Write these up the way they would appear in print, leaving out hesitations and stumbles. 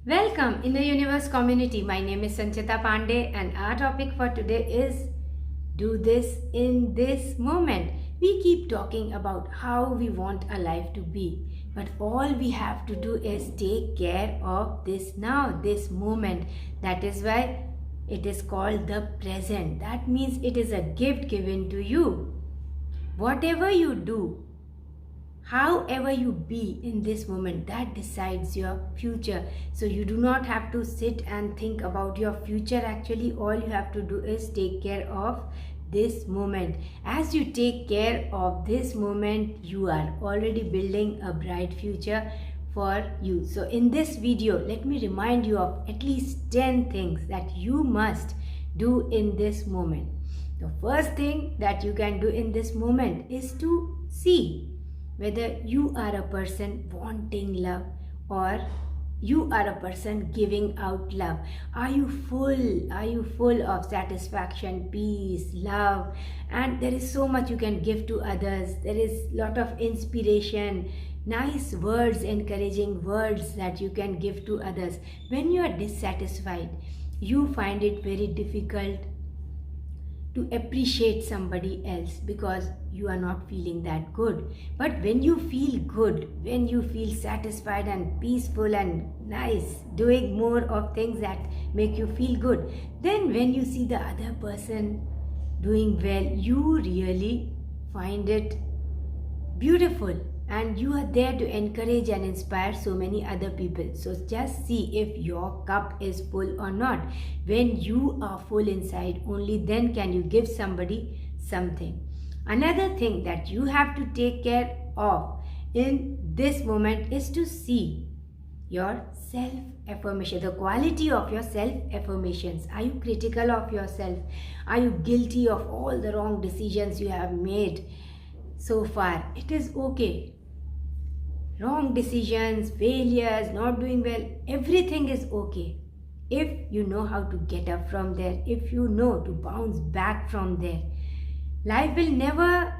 Welcome in the Universe community. My name is Sanchita Pandey and our topic for today is do this in this moment. We keep talking about how we want our life to be, but all we have to do is take care of this now, this moment. That is why it is called the present. That means it is a gift given to you. Whatever you do, however you be in this moment, that decides your future. So you do not have to sit and think about your future. Actually, all you have to do is take care of this moment. As you take care of this moment, you are already building a bright future for you. So in this video, let me remind you of at least 10 things that you must do in this moment. The first thing that you can do in this moment is to see whether you are a person wanting love or you are a person giving out love. Are you full of satisfaction, peace, love? And there is so much you can give to others. There is a lot of inspiration, nice words, encouraging words that you can give to others. When you are dissatisfied, you find it very difficult to appreciate somebody else because you are not feeling that good. But when you feel good, when you feel satisfied and peaceful and nice, doing more of things that make you feel good, then when you see the other person doing well, you really find it beautiful. And you are there to encourage and inspire so many other people. So just see if your cup is full or not. When you are full inside, only then can you give somebody something. Another thing that you have to take care of in this moment is to see your self-affirmation, the quality of your self-affirmations. Are you critical of yourself? Are you guilty of all the wrong decisions you have made so far? It is okay. Wrong decisions, failures, not doing well, everything is okay. If you know how to get up from there, if you know to bounce back from there, life will never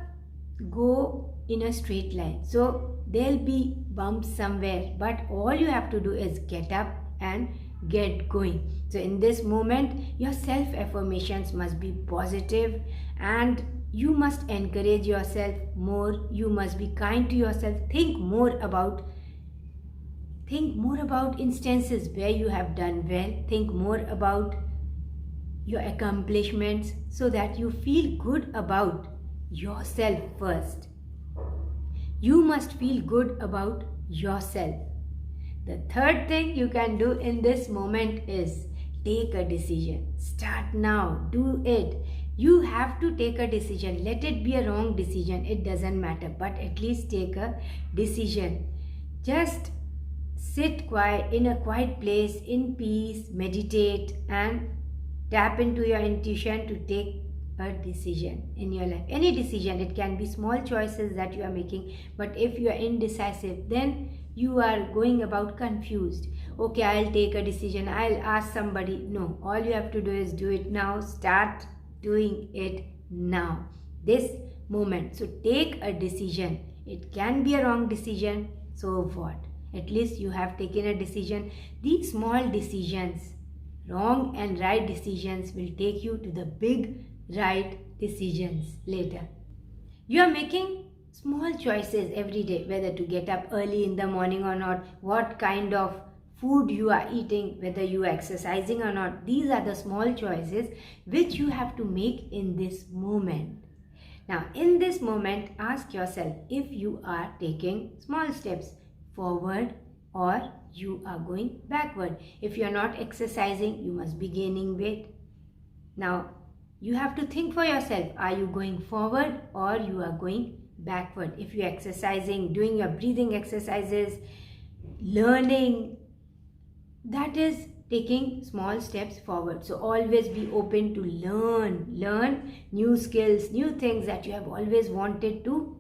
go in a straight line. So there'll be bumps somewhere, but all you have to do is get up and get going. So in this moment, your self-affirmations must be positive and you must encourage yourself more. You must be kind to yourself. Think more about instances where you have done well. Think more about your accomplishments so that you feel good about yourself first. You must feel good about yourself. The third thing you can do in this moment is take a decision. Start now. Do it. You have to take a decision. Let it be a wrong decision. It doesn't matter. But at least take a decision. Just sit quiet in a quiet place, in peace, meditate and tap into your intuition to take a decision in your life. Any decision. It can be small choices that you are making. But if you are indecisive, then you are going about confused. Okay, I'll take a decision. I'll ask somebody. No, all you have to do is do it now. Start doing it now, this moment. So take a decision. It can be a wrong decision. So what? At least you have taken a decision. These small decisions, wrong and right decisions, will take you to the big right decisions later. You are making small choices every day, whether to get up early in the morning or not, what kind of food you are eating, whether you are exercising or not. These are the small choices which you have to make in this moment. Now, in this moment, ask yourself if you are taking small steps forward or you are going backward. If you are not exercising, you must be gaining weight. Now, you have to think for yourself. Are you going forward or you are going backward? If you are exercising, doing your breathing exercises, learning, that is taking small steps forward. So always be open to learn new skills, new things that you have always wanted to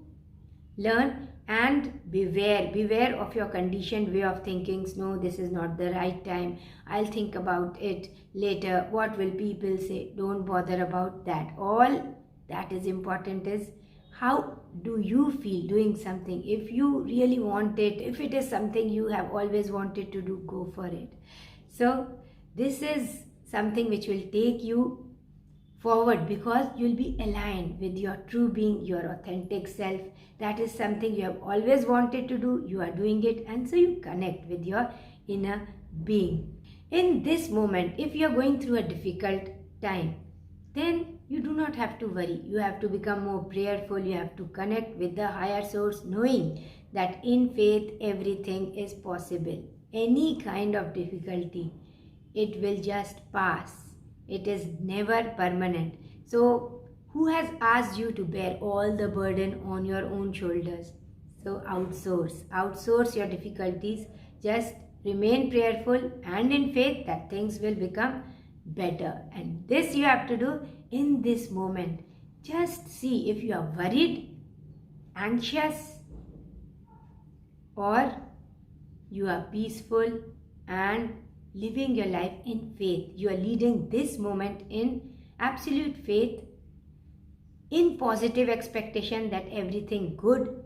learn, and beware of your conditioned way of thinking. No, this is not the right time. I'll think about it later. What will people say? Don't bother about that. All that is important is how do you feel doing something? If you really want it, if it is something you have always wanted to do, go for it. So this is something which will take you forward, because you'll be aligned with your true being, your authentic self. That is something you have always wanted to do, you are doing it, and so you connect with your inner being. In this moment, if you are going through a difficult time, then you do not have to worry. You have to become more prayerful. You have to connect with the higher source, knowing that in faith everything is possible. Any kind of difficulty, it will just pass. It is never permanent. So who has asked you to bear all the burden on your own shoulders? So outsource your difficulties. Just remain prayerful and in faith that things will become better. And this you have to do in this moment. Just see if you are worried, anxious, or you are peaceful and living your life in faith. You are leading this moment in absolute faith, in positive expectation that everything good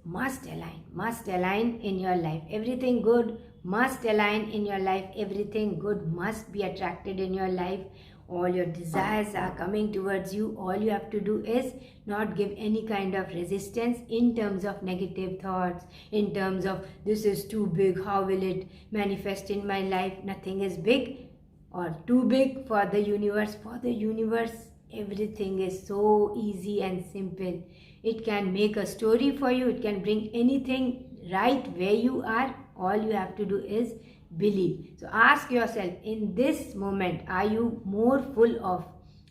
must align in your life. Everything good must align in your life. Everything good must be attracted in your life. All your desires are coming towards you. All you have to do is not give any kind of resistance in terms of negative thoughts, in terms of this is too big, how will it manifest in my life? Nothing is big or too big for the universe. For the universe, everything is so easy and simple. It can make a story for you. It can bring anything right where you are. All you have to do is believe. So ask yourself, in this moment, are you more full of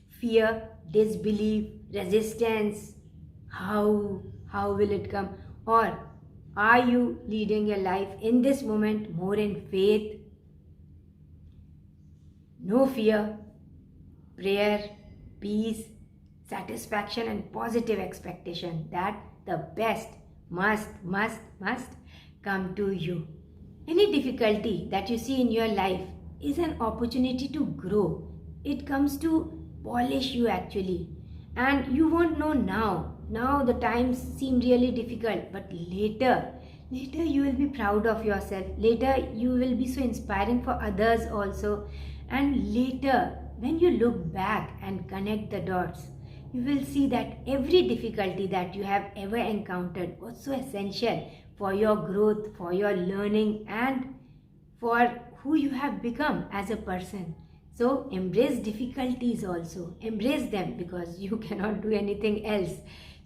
fear, disbelief, resistance? How will it come? Or are you leading your life in this moment more in faith, no fear, prayer, peace, satisfaction and positive expectation that the best must come to you? Any difficulty that you see in your life is an opportunity to grow. It comes to polish you actually. And you won't know now. Now the times seem really difficult, but later you will be proud of yourself. Later you will be so inspiring for others also. And later, when you look back and connect the dots, you will see that every difficulty that you have ever encountered was so essential for your growth, for your learning, and for who you have become as a person. So embrace difficulties also. Embrace them, because you cannot do anything else.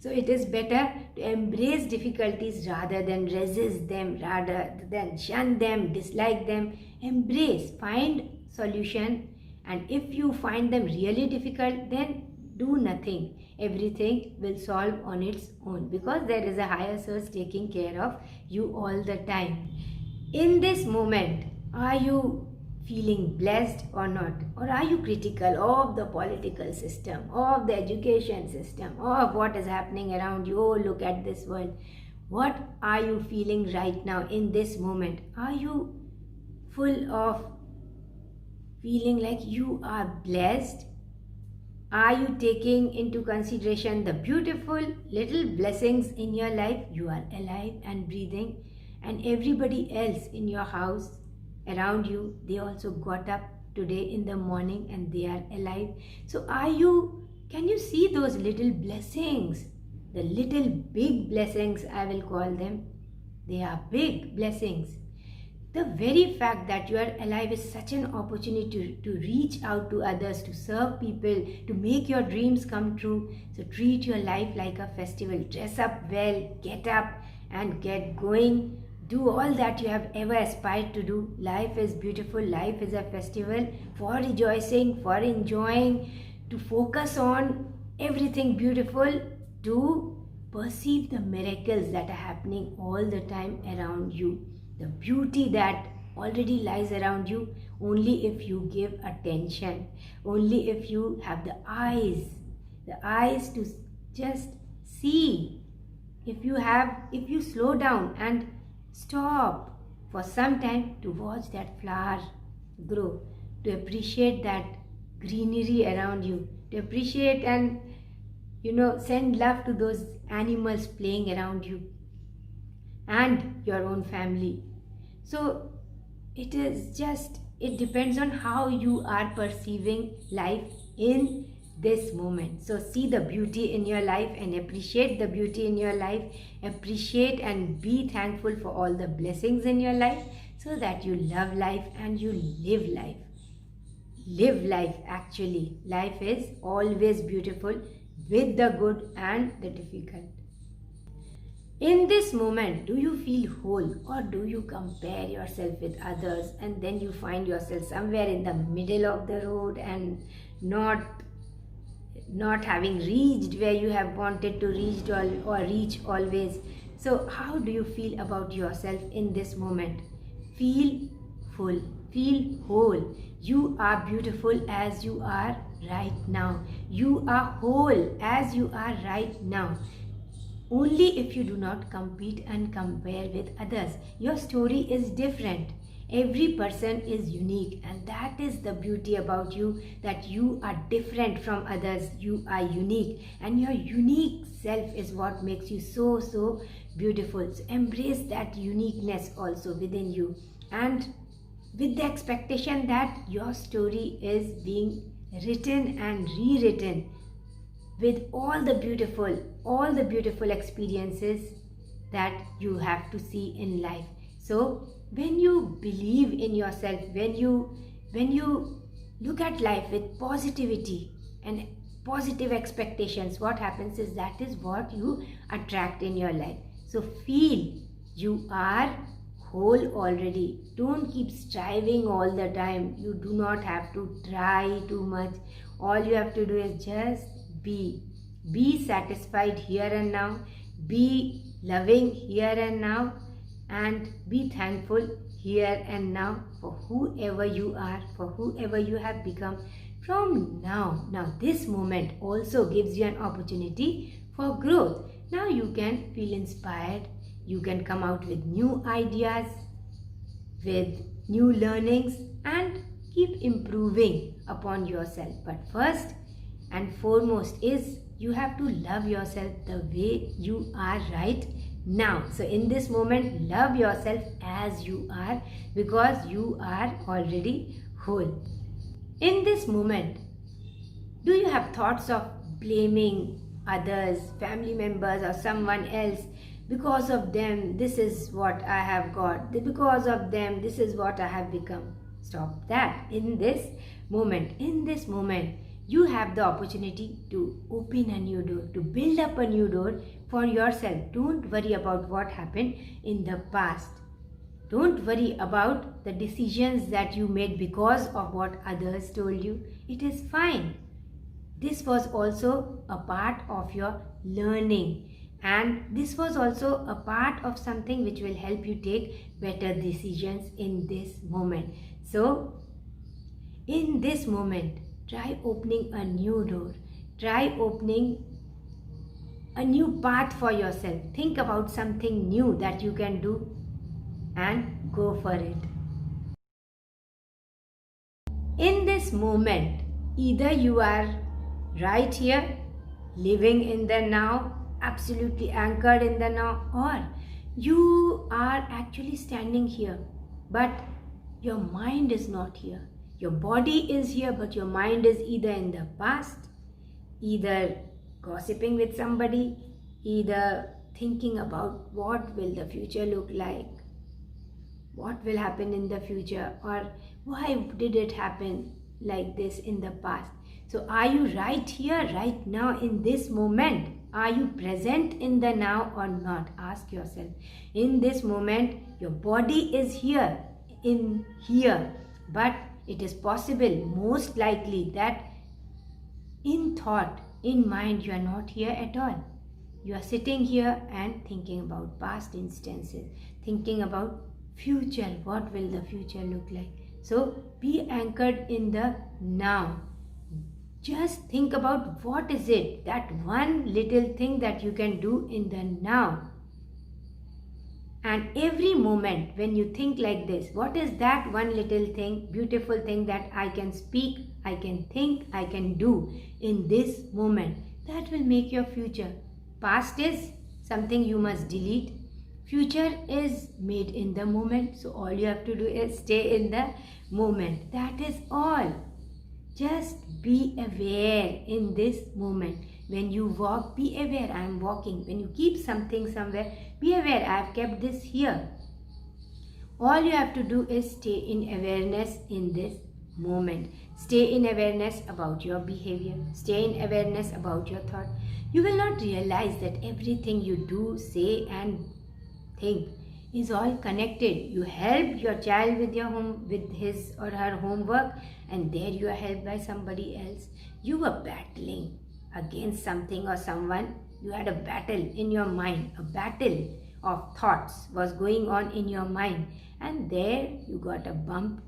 So it is better to embrace difficulties rather than resist them, rather than shun them, dislike them. Embrace, find solution, and if you find them really difficult, then do nothing. Everything will solve on its own, because there is a higher source taking care of you all the time. In this moment, are you feeling blessed or not? Or are you critical of the political system, of the education system, of what is happening around you? Oh, look at this world. What are you feeling right now in this moment? Are you full of feeling like you are blessed? Are you taking into consideration the beautiful little blessings in your life? You are alive and breathing, and everybody else in your house around you, they also got up today in the morning and they are alive. So can you see those little blessings? The little big blessings, I will call them. They are big blessings. The very fact that you are alive is such an opportunity to reach out to others, to serve people, to make your dreams come true. So treat your life like a festival. Dress up well, get up and get going. Do all that you have ever aspired to do. Life is beautiful. Life is a festival for rejoicing, for enjoying, to focus on everything beautiful, to perceive the miracles that are happening all the time around you. The beauty that already lies around you, only if you give attention, only if you have the eyes to just see. If you slow down and stop for some time to watch that flower grow, to appreciate that greenery around you, to appreciate and Send love to those animals playing around you and your own family. So it depends on how you are perceiving life in this moment. So see the beauty in your life and appreciate the beauty in your life. Appreciate and be thankful for all the blessings in your life, so that you love life and you live life. Live life. Actually, life is always beautiful, with the good and the difficult. In this moment, do you feel whole, or do you compare yourself with others, and then you find yourself somewhere in the middle of the road and not having reached where you have wanted to reach or reach always? So how do you feel about yourself in this moment? Feel full, feel whole. You are beautiful as you are right now. You are whole as you are right now. Only if you do not compete and compare with others. Your story is different. Every person is unique, and that is the beauty about you, that you are different from others. You are unique, and your unique self is what makes you so beautiful. So embrace that uniqueness also within you, and with the expectation that your story is being written and rewritten with all the beautiful experiences that you have to see in life. So when you believe in yourself, when you look at life with positivity and positive expectations, what happens is that is what you attract in your life. So feel you are whole already. Don't keep striving all the time. You do not have to try too much. All you have to do is just be satisfied here and now, be loving here and now, and be thankful here and now for whoever you are, for whoever you have become from now. Now this moment also gives you an opportunity for growth. Now you can feel inspired, you can come out with new ideas, with new learnings, and keep improving upon yourself. But first and foremost is you have to love yourself the way you are right now. So in this moment, love yourself as you are, because you are already whole. In this moment, do you have thoughts of blaming others, family members, or someone else? Because of them, this is what I have got. Because of them, this is what I have become. Stop that. In this moment, you have the opportunity to open a new door, to build up a new door for yourself. Don't worry about what happened in the past. Don't worry about the decisions that you made because of what others told you. It is fine. This was also a part of your learning, and this was also a part of something which will help you take better decisions in this moment. So in this moment, try opening a new door. Try opening a new path for yourself. Think about something new that you can do and go for it. In this moment, either you are right here, living in the now, absolutely anchored in the now, or you are actually standing here, but your mind is not here. Your body is here, but your mind is either in the past, either gossiping with somebody, either thinking about what will the future look like, what will happen in the future, or why did it happen like this in the past. So are you right here, right now, in this moment? Are you present in the now or not? Ask yourself. In this moment, your body is here, in here, but it is possible, most likely, that in thought, in mind, you are not here at all. You are sitting here and thinking about past instances, thinking about future, what will the future look like. So be anchored in the now. Just think about what is it, that one little thing that you can do in the now. And every moment when you think like this, what is that one little thing, beautiful thing that I can speak, I can think, I can do in this moment? That will make your future. Past is something you must delete. Future is made in the moment. So all you have to do is stay in the moment. That is all. Just be aware in this moment. When you walk, be aware I am walking. When you keep something somewhere, be aware I have kept this here. All you have to do is stay in awareness in this moment. Stay in awareness about your behavior. Stay in awareness about your thought. You will not realize that everything you do, say and think is all connected. You helped your child with his or her homework, and there you are helped by somebody else. You were battling against something or someone. You had a battle in your mind. A battle of thoughts was going on in your mind, and there you got a bump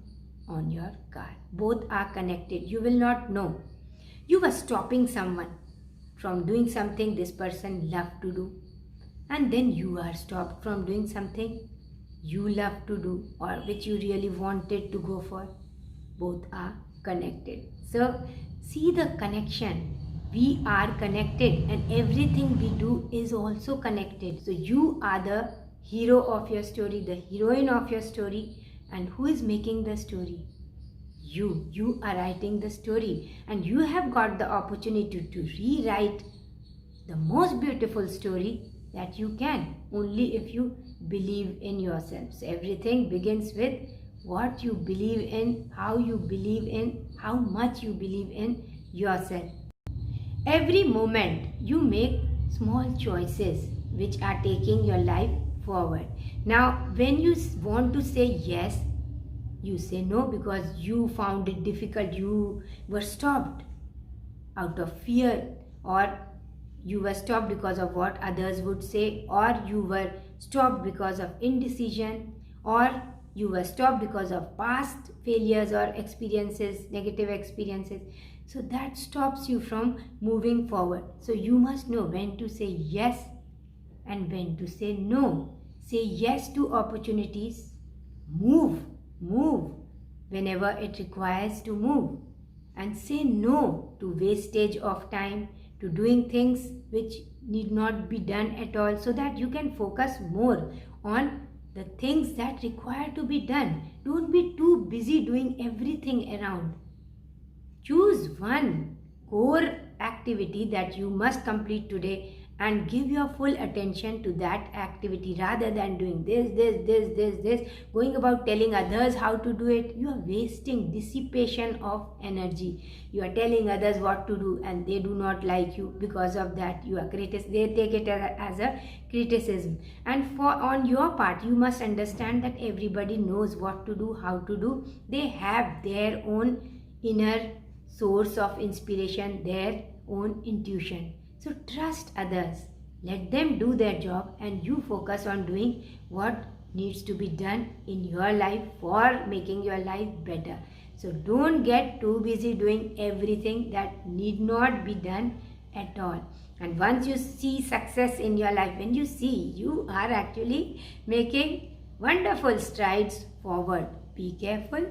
on your car. Both are connected. You will not know. You were stopping someone from doing something this person loved to do, and then you are stopped from doing something you love to do or which you really wanted to go for. Both are connected. So see the connection. We are connected, and everything we do is also connected. So you are the hero of your story, the heroine of your story. And who is making the story? You are writing the story, and you have got the opportunity to rewrite the most beautiful story that you can, only if you believe in yourself. So everything begins with what you believe in, how you believe in, how much you believe in yourself. Every moment you make small choices which are taking your life forward. Now when you want to say yes, you say no because you found it difficult. You were stopped out of fear, or you were stopped because of what others would say, or you were stopped because of indecision, or you were stopped because of past failures or experiences, negative experiences. So that stops you from moving forward. So you must know when to say yes and when to say no. Say yes to opportunities. Move whenever it requires to move. And say no to wastage of time, to doing things which need not be done at all, so that you can focus more on the things that require to be done. Don't be too busy doing everything around. Choose one core activity that you must complete today and give your full attention to that activity rather than doing this, going about telling others how to do it. You are wasting dissipation of energy. You are telling others what to do and they do not like you. Because of that, you are they take it as a criticism. And on your part, you must understand that everybody knows what to do, how to do. They have their own inner source of inspiration, their own intuition. So trust others, let them do their job, and you focus on doing what needs to be done in your life for making your life better. So don't get too busy doing everything that need not be done at all. And once you see success in your life, when you see you are actually making wonderful strides forward, be careful.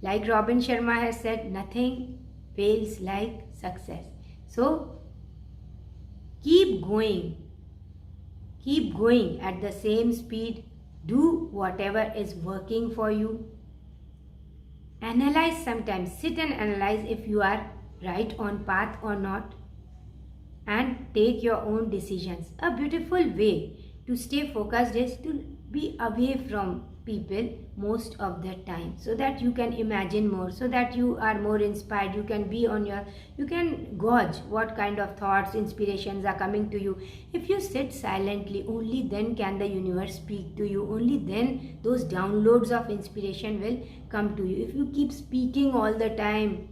Like Robin Sharma has said, nothing fails like success. So keep going at the same speed. Do whatever is working for you. Analyze sometimes, sit and analyze if you are right on path or not, and take your own decisions. A beautiful way to stay focused is to be away from people most of the time, so that you can imagine more, so that you are more inspired. You can gauge what kind of thoughts, inspirations are coming to you. If you sit silently, only then can the universe speak to you. Only then those downloads of inspiration will come to you. If you keep speaking all the time,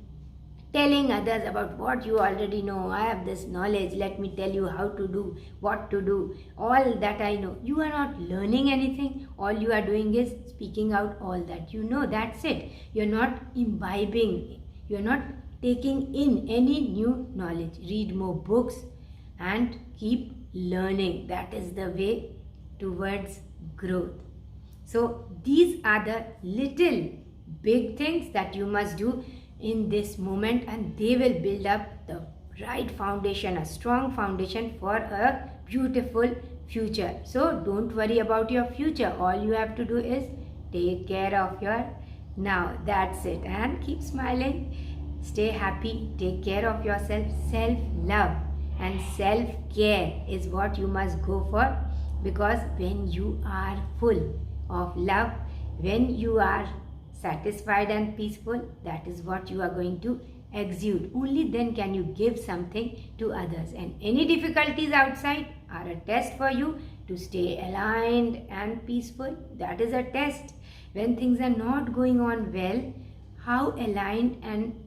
telling others about what you already know, I have this knowledge, let me tell you how to do, what to do, all that I know, you are not learning anything. All you are doing is speaking out all that you know. That's it. You're not imbibing, you're not taking in any new knowledge. Read more books and keep learning. That is the way towards growth. So these are the little big things that you must do in this moment, and they will build up the right foundation, a strong foundation for a beautiful future. So don't worry about your future. All you have to do is take care of your now. That's it. And keep smiling. Stay happy. Take care of yourself. Self-love and self-care is what you must go for, because when you are full of love, when you are satisfied and peaceful, that is what you are going to exude. Only then can you give something to others. And any difficulties outside are a test for you to stay aligned and peaceful. That is a test. When things are not going on well, how aligned and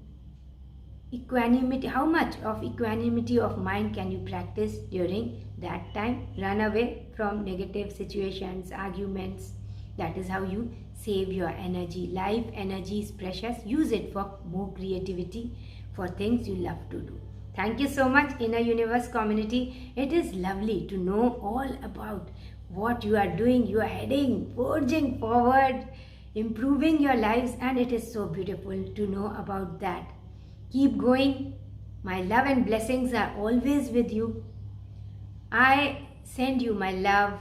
equanimity, how much of equanimity of mind can you practice during that time? Run away from negative situations, arguments. That is how you save your energy. Life energy is precious. Use it for more creativity, for things you love to do. Thank you so much, Inner Universe community. It is lovely to know all about what you are doing. You are heading, forging forward, improving your lives, and it is so beautiful to know about that. Keep going. My love and blessings are always with you. I send you my love.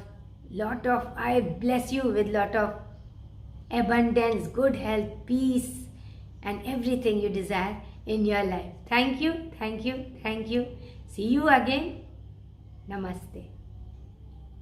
I bless you with lot of abundance, good health, peace, and everything you desire in your life. Thank you, thank you, thank you. See you again. Namaste.